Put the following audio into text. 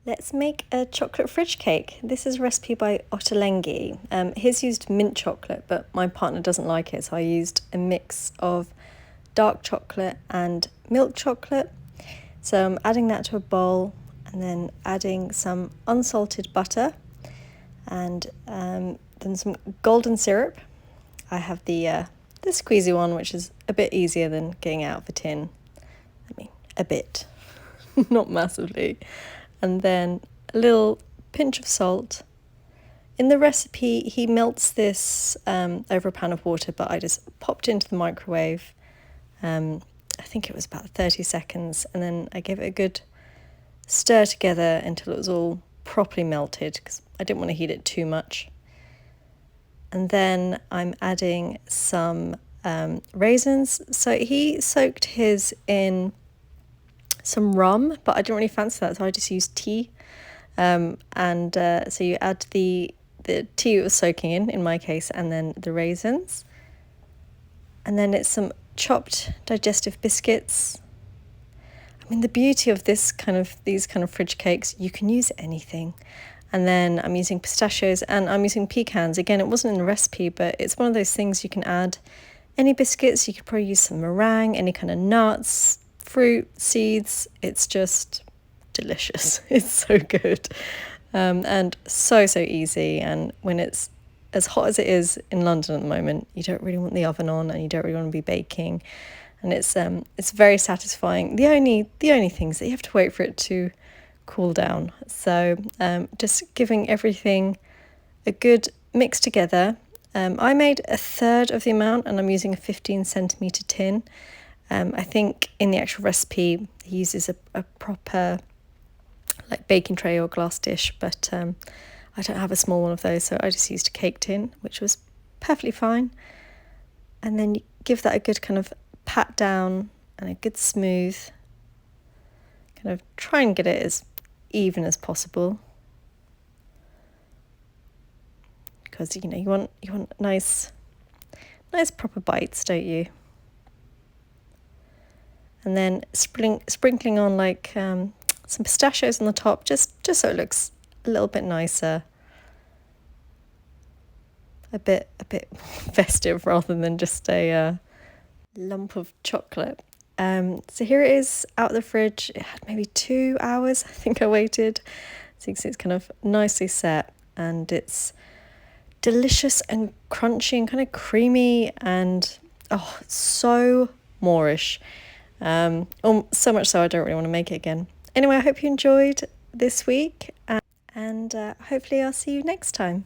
Let's make a chocolate fridge cake. This is a recipe by Ottolenghi. His used mint chocolate, but my partner doesn't like it, so I used a mix of dark chocolate and milk chocolate. So I'm adding that to a bowl and then adding some unsalted butter and then some golden syrup. I have the squeezy one, which is a bit easier than getting out of a tin. I mean, a bit, not massively. And then a little pinch of salt. In the recipe, he melts this over a pan of water, but I just popped it into the microwave. I think it was about 30 seconds, and then I gave it a good stir together until it was all properly melted, because I didn't want to heat it too much. And then I'm adding some raisins. So he soaked his in some rum, but I didn't really fancy that, so I just used tea. So you add the tea it was soaking in my case, and then the raisins. And then it's some chopped digestive biscuits. I mean, the beauty of these kind of fridge cakes, you can use anything. And then I'm using pistachios and I'm using pecans. Again, it wasn't in the recipe, but it's one of those things you can add any biscuits. You could probably use some meringue, any kind of nuts, fruit, seeds. It's just delicious. It's so good. And so easy. And when it's as hot as it is in London at the moment, you don't really want the oven on and you don't really want to be baking. And it's very satisfying. The only thing is that you have to wait for it to cool down. So just giving everything a good mix together. I made a third of the amount and I'm using a 15 centimetre tin. I think in the actual recipe he uses a proper like baking tray or glass dish, but I don't have a small one of those, so I just used a cake tin, which was perfectly fine. And then you give that a good kind of pat down and a good smooth, kind of try and get it as even as possible, because you want nice proper bites, don't you? And then sprinkling on like some pistachios on the top, just so it looks a little bit nicer, a bit festive rather than just a lump of chocolate. So here it is out of the fridge. It had maybe 2 hours, I think I waited. So you can see it's kind of nicely set, and it's delicious and crunchy and kind of creamy, and it's so Moorish. So much so I don't really want to make it again. Anyway, I hope you enjoyed this week, and hopefully I'll see you next time.